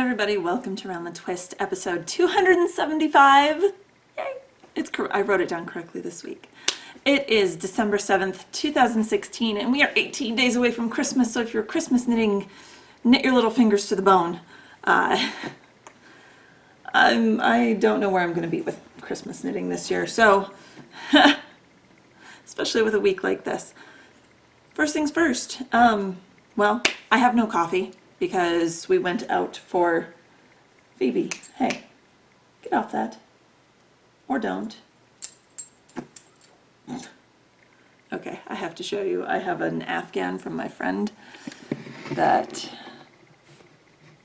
everybody, welcome to Around the Twist, episode 275. Yay! I wrote it down correctly this week. It is December 7th, 2016, and we are 18 days away from Christmas, so if you're Christmas knitting, knit your little fingers to the bone. I don't know where I'm going to be with Christmas knitting this year, so especially with a week like this. First things first, well, I have no coffee because we went out for Phoebe. Hey, get off that. Or don't. Okay, I have to show you. I have an Afghan from my friend that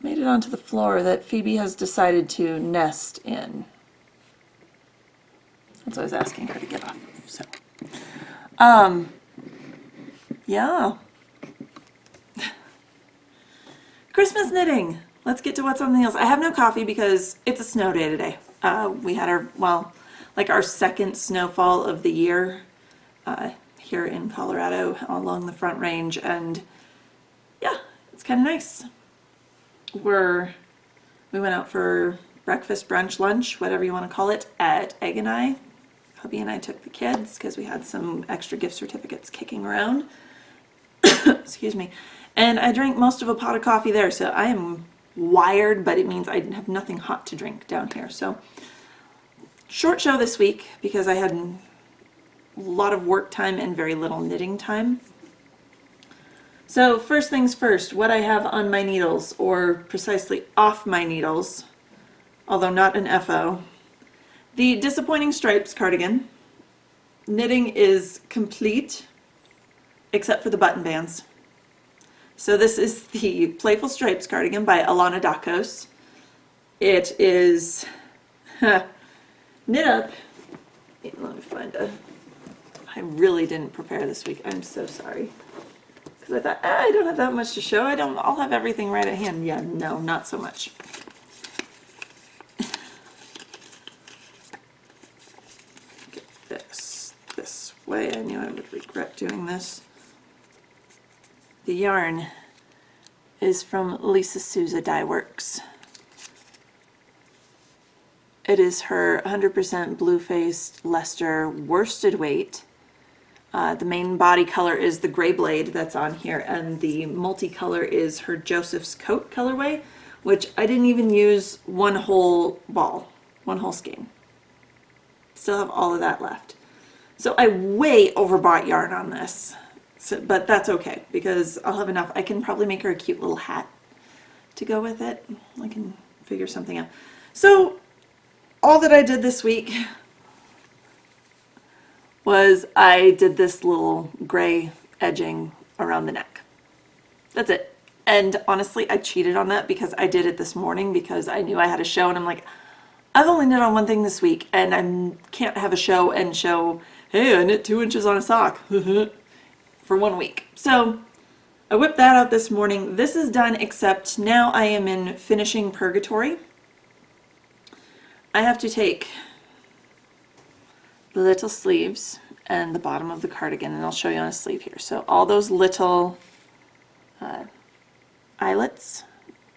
made it onto the floor that Phoebe has decided to nest in. That's what I was asking her to get off of, so. Yeah. Christmas knitting. Let's get to what's on the nails. I have no coffee because it's a snow day today. We had our second snowfall of the year here in Colorado along the Front Range, and yeah, it's kind of nice. We went out for breakfast, brunch, lunch, whatever you want to call it, at Egg and I. Hubby and I took the kids because we had some extra gift certificates kicking around. Excuse me. And I drank most of a pot of coffee there, so I am wired, but it means I have nothing hot to drink down here. So, short show this week because I had a lot of work time and very little knitting time. So, first things first, what I have on my needles, or precisely off my needles, although not an FO, the Disappointing Stripes cardigan. Knitting is complete, except for the button bands. So this is the Playful Stripes cardigan by Alana Dakos. It is knit up. Let me find I really didn't prepare this week. I'm so sorry. Because I thought, I don't have that much to show. I'll have everything right at hand. Yeah, no, not so much. Get this way. I knew I would regret doing this. The yarn is from Lisa Souza Dye Works. It is her 100% blue-faced Leicester worsted weight. The main body color is the gray blade that's on here, and the multicolor is her Joseph's Coat colorway, which I didn't even use one whole ball, one whole skein. Still have all of that left. So I way overbought yarn on this. So, but that's okay because I'll have enough. I can probably make her a cute little hat to go with it. I can figure something out. So all that I did this week was I did this little gray edging around the neck. That's it. And honestly, I cheated on that because I did it this morning because I knew I had a show, and I'm like, I've only knit on one thing this week and I can't have a show and show, hey, I knit 2 inches on a sock. For 1 week. So I whipped that out this morning. This is done, except now I am in finishing purgatory. I have to take the little sleeves and the bottom of the cardigan, and I'll show you on a sleeve here. So all those little eyelets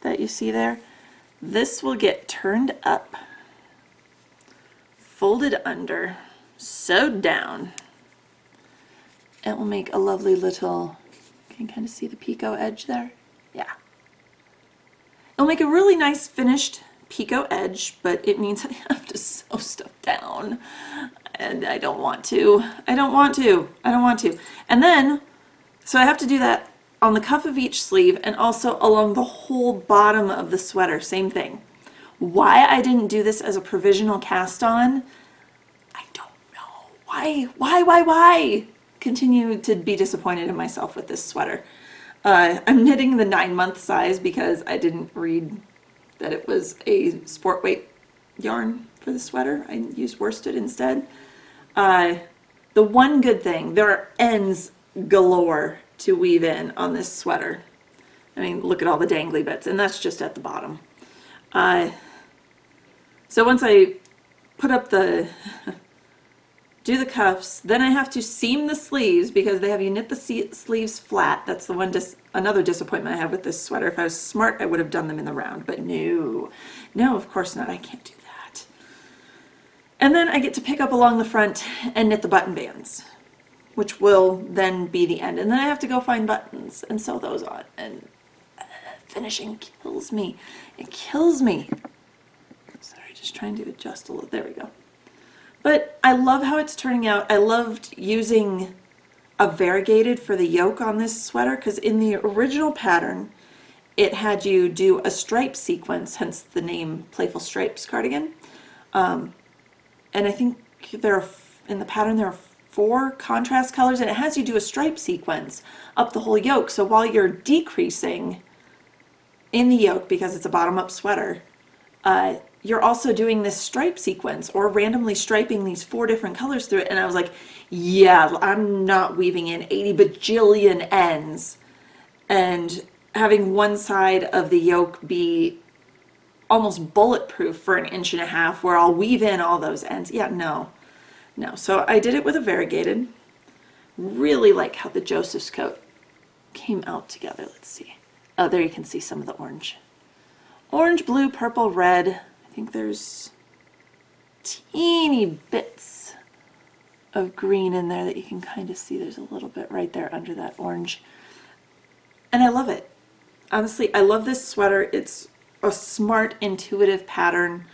that you see there, this will get turned up, folded under, sewed down. It will make a lovely little, can you kind of see the picot edge there? Yeah. It'll make a really nice finished picot edge, but it means I have to sew stuff down. And I don't want to. I don't want to. And then, so I have to do that on the cuff of each sleeve and also along the whole bottom of the sweater, same thing. Why I didn't do this as a provisional cast on, I don't know. Why? Continue to be disappointed in myself with this sweater. I'm knitting the 9-month size because I didn't read that it was a sport weight yarn for the sweater. I used worsted instead. The one good thing, there are ends galore to weave in on this sweater. I mean, look at all the dangly bits, and that's just at the bottom. So once I put up the do the cuffs, then I have to seam the sleeves because they have you knit the sleeves flat. That's the one another disappointment I have with this sweater. If I was smart, I would have done them in the round, but no, of course not. I can't do that. And then I get to pick up along the front and knit the button bands, which will then be the end. And then I have to go find buttons and sew those on. And finishing kills me. It kills me. Sorry, just trying to adjust a little. There we go. But I love how it's turning out. I loved using a variegated for the yoke on this sweater because in the original pattern, it had you do a stripe sequence, hence the name Playful Stripes cardigan. And I think in the pattern there are 4 contrast colors, and it has you do a stripe sequence up the whole yoke. So while you're decreasing in the yoke, because it's a bottom-up sweater, you're also doing this stripe sequence or randomly striping these 4 different colors through it. And I was like, yeah, I'm not weaving in 80 bajillion ends and having one side of the yoke be almost bulletproof for an 1.5 inches where I'll weave in all those ends. Yeah, no. So I did it with a variegated. Really like how the Joseph's coat came out together. Let's see. Oh, there you can see some of the orange. Orange, blue, purple, red. I think there's teeny bits of green in there that you can kind of see. There's a little bit right there under that orange. And I love it. Honestly, I love this sweater. It's a smart, intuitive pattern.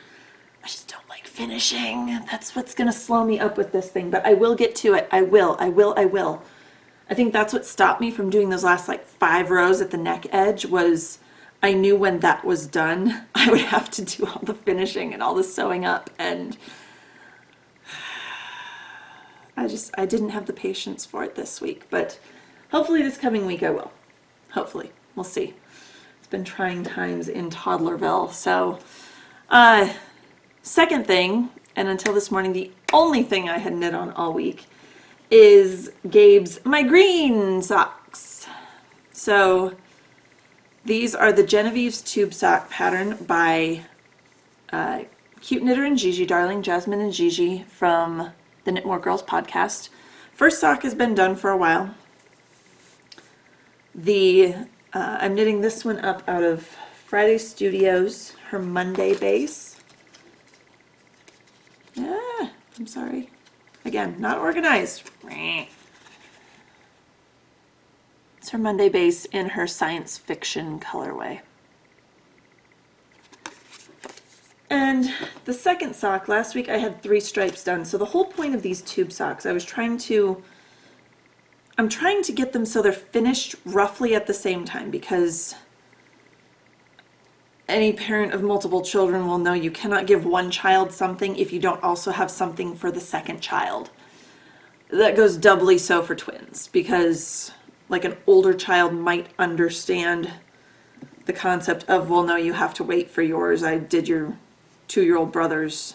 I just don't like finishing. That's what's going to slow me up with this thing, but I will get to it. I will. I think that's what stopped me from doing those last like 5 rows at the neck edge was I knew when that was done, I would have to do all the finishing and all the sewing up, and I didn't have the patience for it this week, but hopefully this coming week I will. Hopefully. We'll see. It's been trying times in Toddlerville. So, second thing, and until this morning, the only thing I had knit on all week is Gabe's My Green socks. So, these are the Genevieves tube sock pattern by Cute Knitter and Gigi, darling Jasmine and Gigi from the Knit More Girls podcast. First sock has been done for a while. I'm knitting this one up out of Friday Studios, her Monday base. I'm sorry. Again, not organized. It's her Monday base in her science fiction colorway. And the second sock, last week I had 3 stripes done. So the whole point of these tube socks, I'm trying to get them so they're finished roughly at the same time, because any parent of multiple children will know you cannot give one child something if you don't also have something for the second child. That goes doubly so for twins, because like an older child might understand the concept of, well, no, you have to wait for yours. I did your 2-year-old brother's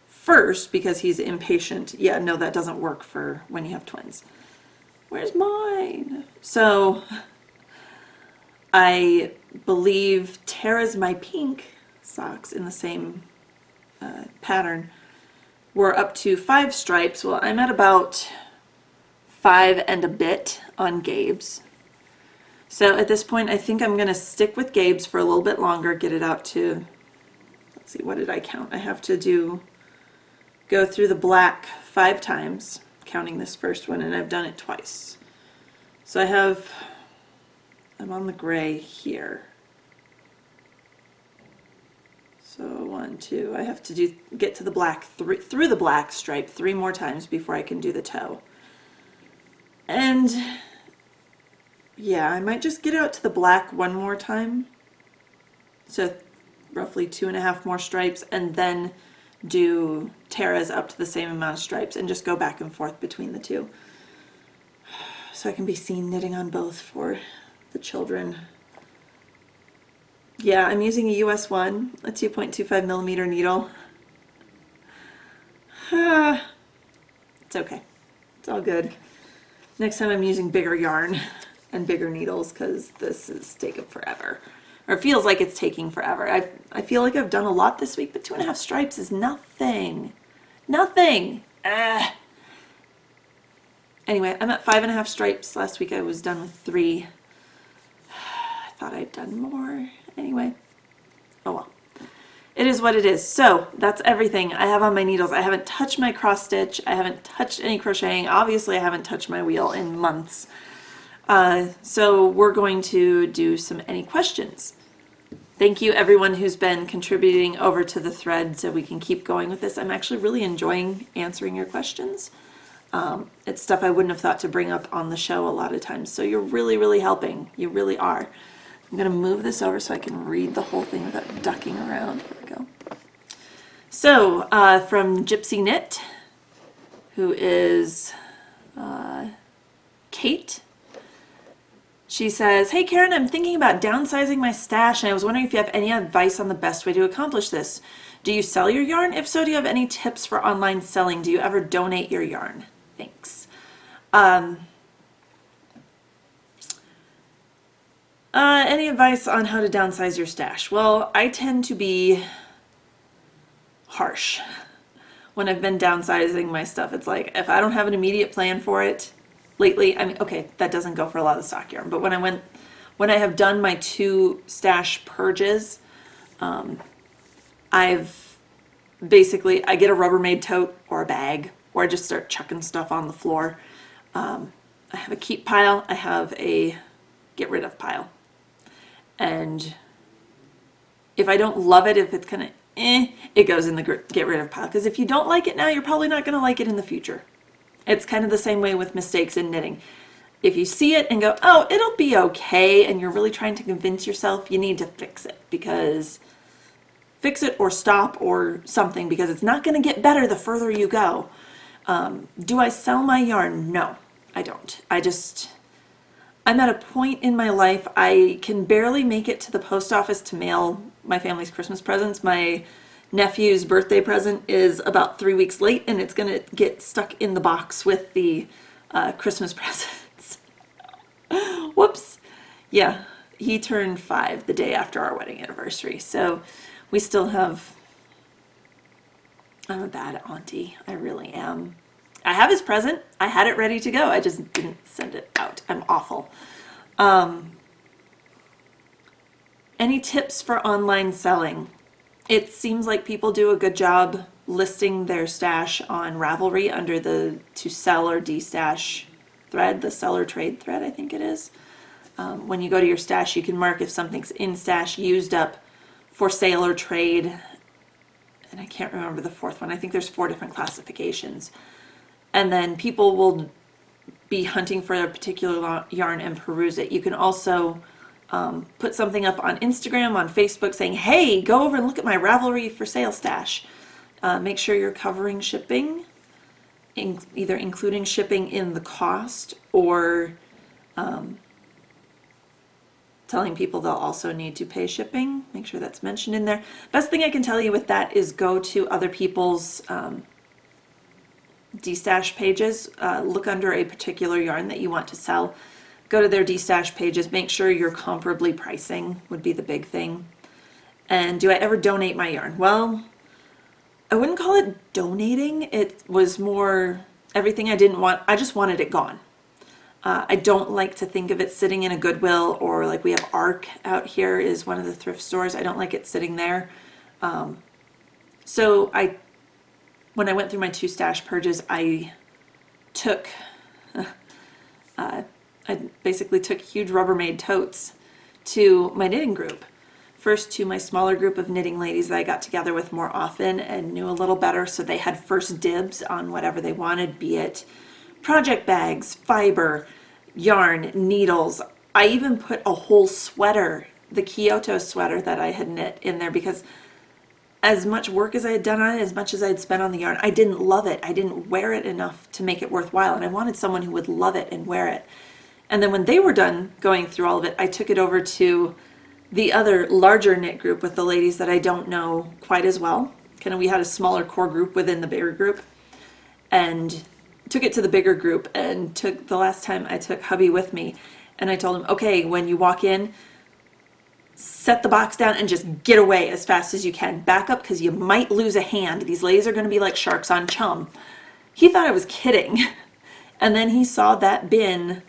first because he's impatient. Yeah, no, that doesn't work for when you have twins. Where's mine? So I believe Tara's My Pink socks in the same pattern were up to 5 stripes. Well, I'm at about 5 and a bit on Gabe's. So at this point, I think I'm going to stick with Gabe's for a little bit longer, get it out to, let's see, what did I count? I have to go through the black 5 times, counting this first one, and I've done it twice. So I'm on the gray here. So 1, 2, I have to get to the black, through the black stripe 3 more times before I can do the toe. And yeah, I might just get out to the black 1 more time. So roughly 2.5 more stripes, and then do Tara's up to the same amount of stripes and just go back and forth between the 2. So I can be seen knitting on both for the children. Yeah, I'm using a US 1, a 2.25 millimeter needle. It's okay. It's all good. Next time I'm using bigger yarn and bigger needles, because this is taking forever. Or it feels like it's taking forever. I feel like I've done a lot this week, but 2.5 stripes is nothing. Nothing. Anyway, I'm at 5.5 stripes. Last week I was done with 3. I thought I'd done more. Anyway, oh well. It is what it is. So that's everything I have on my needles. I haven't touched my cross stitch. I haven't touched any crocheting. Obviously, I haven't touched my wheel in months. So we're going to do some any questions. Thank you everyone who's been contributing over to the thread so we can keep going with this. I'm actually really enjoying answering your questions. It's stuff I wouldn't have thought to bring up on the show a lot of times. So you're really, really helping. You really are. I'm going to move this over so I can read the whole thing without ducking around. Here we go. So from Gypsy Knit, who is Kate. She says, "Hey Karen, I'm thinking about downsizing my stash and I was wondering if you have any advice on the best way to accomplish this. Do you sell your yarn? If so, do you have any tips for online selling? Do you ever donate your yarn? Thanks." Any advice on how to downsize your stash? Well, I tend to be harsh when I've been downsizing my stuff. It's like, if I don't have an immediate plan for it, lately, I mean, okay, that doesn't go for a lot of stock yarn, but when I have done my 2 stash purges, I've basically, I get a Rubbermaid tote or a bag, or I just start chucking stuff on the floor. I have a keep pile, I have a get rid of pile. And if I don't love it, if it's kind of it goes in the get rid of pile. Because if you don't like it now, you're probably not going to like it in the future. It's kind of the same way with mistakes in knitting. If you see it and go, oh, it'll be okay, and you're really trying to convince yourself, you need to fix it. Because fix it or stop or something, because it's not going to get better the further you go. Do I sell my yarn? No, I don't. I'm at a point in my life, I can barely make it to the post office to mail my family's Christmas presents. My nephew's birthday present is about 3 weeks late, and it's going to get stuck in the box with the Christmas presents. Whoops. Yeah, he turned 5 the day after our wedding anniversary, so we still have... I'm a bad auntie. I really am. I have his present. I had it ready to go. I just didn't send it out. I'm awful. Any tips for online selling? It seems like people do a good job listing their stash on Ravelry under the to sell or destash thread, the sell or trade thread, I think it is. When you go to your stash, you can mark if something's in stash, used up, for sale or trade. And I can't remember the 4th one. I think there's 4 different classifications. And then people will be hunting for a particular yarn and peruse it. You can also put something up on Instagram, on Facebook saying, hey, go over and look at my Ravelry for sale stash. Make sure you're covering shipping, either including shipping in the cost or telling people they'll also need to pay shipping. Make sure that's mentioned in there. Best thing I can tell you with that is go to other people's destash pages, look under a particular yarn that you want to sell, go to their destash pages, make sure you're comparably pricing would be the big thing. And do I ever donate my yarn? Well, I wouldn't call it donating. It was more everything I didn't want. I just wanted it gone. I don't like to think of it sitting in a Goodwill, or like we have ARC out here is one of the thrift stores. I don't like it sitting there. So when I went through my 2 stash purges, I took, I basically took huge Rubbermaid totes to my knitting group. First to my smaller group of knitting ladies that I got together with more often and knew a little better, so they had first dibs on whatever they wanted, be it project bags, fiber, yarn, needles. I even put a whole sweater, the Kyoto sweater that I had knit, in there because as much work as I had done on it, as much as I had spent on the yarn, I didn't love it. I didn't wear it enough to make it worthwhile, and I wanted someone who would love it and wear it. And then when they were done going through all of it, I took it over to the other larger knit group with the ladies that I don't know quite as well. Kind of, we had a smaller core group within the bigger group, and took it to the bigger group, and the last time I took hubby with me, and I told him, okay, when you walk in, set the box down and just get away as fast as you can. Back up because you might lose a hand. These ladies are going to be like sharks on chum. He thought I was kidding. And then he saw that bin,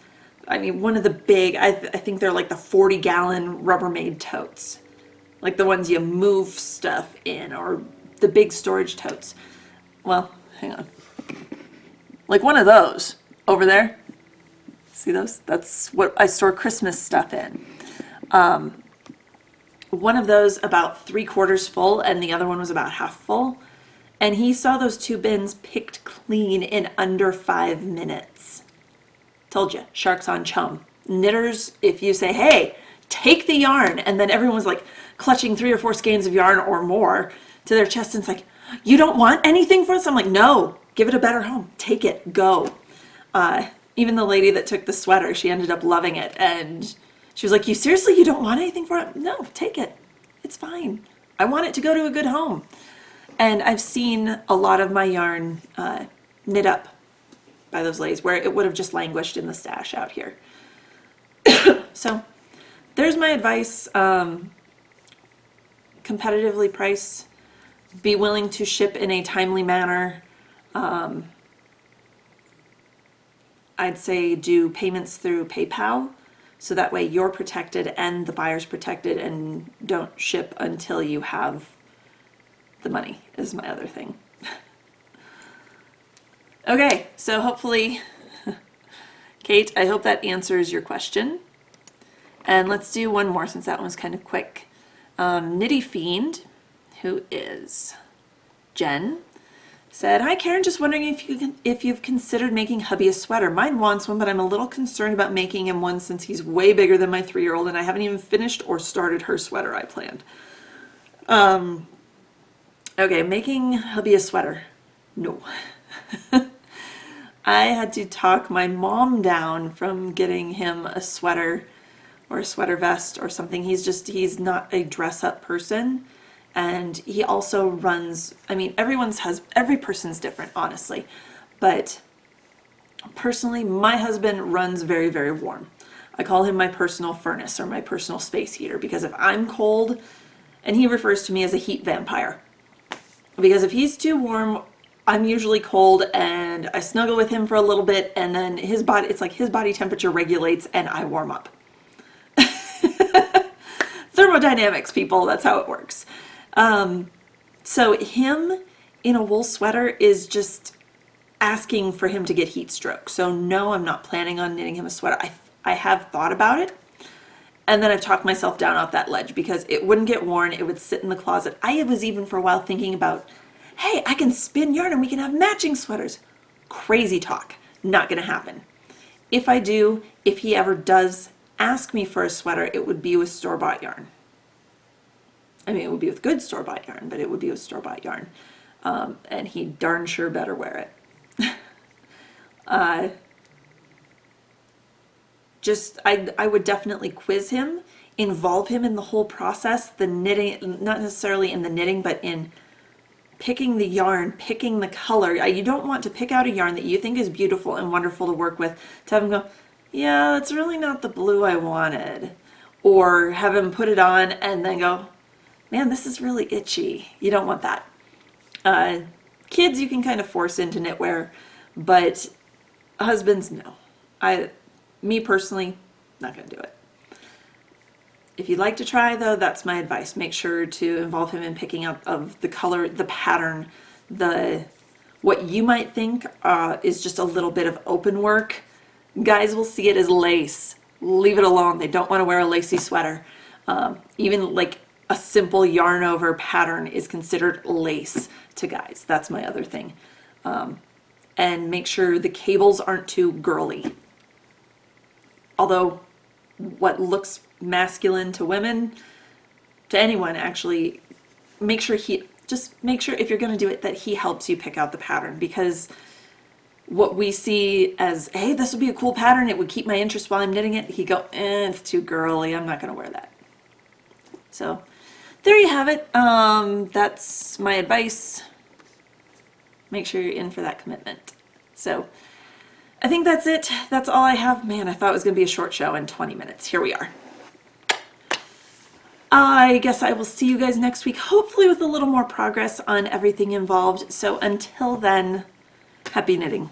I mean, one of the big, I think they're like the 40-gallon Rubbermaid totes. Like the ones you move stuff in, or the big storage totes. Well, hang on. Like one of those over there. See those? That's what I store Christmas stuff in. One of those about 3/4 full, and the other one was about half full. And he saw those 2 bins picked clean in under 5 minutes. Told you, sharks on chum. Knitters, if you say, hey, take the yarn, and then everyone's like clutching 3 or 4 skeins of yarn or more to their chest, and it's like, you don't want anything for us? I'm like, no, give it a better home. Take it, go. Even the lady that took the sweater, she ended up loving it, and she was like, you seriously, you don't want anything for it? No, take it. It's fine. I want it to go to a good home. And I've seen a lot of my yarn knit up by those ladies where it would have just languished in the stash out here. So there's my advice. Competitively price. Be willing to ship in a timely manner. I'd say do payments through PayPal, so that way you're protected and the buyer's protected, and don't ship until you have the money, is my other thing. Okay, so hopefully, Kate, I hope that answers your question. And let's do one more since that one's kind of quick. Nitty Fiend, who is Jen, said, hi Karen, just wondering if you've considered making hubby a sweater. Mine wants one, but I'm a little concerned about making him one since he's way bigger than my 3-year-old, and I haven't even finished or started her sweater I planned. Okay, making hubby a sweater. No. I had to talk my mom down from getting him a sweater or a sweater vest or something. He's not a dress-up person. And he also runs, I mean, every person's different, honestly. But personally, my husband runs very, very warm. I call him my personal furnace or my personal space heater, because if I'm cold, and he refers to me as a heat vampire. Because if he's too warm, I'm usually cold, and I snuggle with him for a little bit, and then it's like his body temperature regulates and I warm up. Thermodynamics, people, that's how it works. So him in a wool sweater is just asking for him to get heat stroke. So no, I'm not planning on knitting him a sweater. I have thought about it, and then I've talked myself down off that ledge because it wouldn't get worn. It would sit in the closet. I was even for a while thinking about, hey, I can spin yarn and we can have matching sweaters. Crazy talk. Not going to happen. If he ever does ask me for a sweater, it would be with store-bought yarn. I mean, it would be with good store-bought yarn, but it would be with store-bought yarn. And he darn sure better wear it. I would definitely quiz him, involve him in the whole process, the knitting, not necessarily in the knitting, but in picking the yarn, picking the color. You don't want to pick out a yarn that you think is beautiful and wonderful to work with to have him go, yeah, that's really not the blue I wanted. Or have him put it on and then go, man, this is really itchy. You don't want that. Kids you can kind of force into knitwear, but husbands, no. Me personally, not going to do it. If you'd like to try, though, that's my advice. Make sure to involve him in picking out of the color, the pattern, what you might think is just a little bit of open work. Guys will see it as lace. Leave it alone. They don't want to wear a lacy sweater. Even like a simple yarn over pattern is considered lace to guys. That's my other thing. And make sure the cables aren't too girly. Although what looks masculine to women, to anyone actually, make sure if you're going to do it that he helps you pick out the pattern, because what we see as, hey, this would be a cool pattern, it would keep my interest while I'm knitting it, he go, it's too girly, I'm not going to wear that. So there you have it. That's my advice. Make sure you're in for that commitment. So I think that's it. That's all I have. Man, I thought it was going to be a short show in 20 minutes. Here we are. I guess I will see you guys next week, hopefully with a little more progress on everything involved. So until then, happy knitting.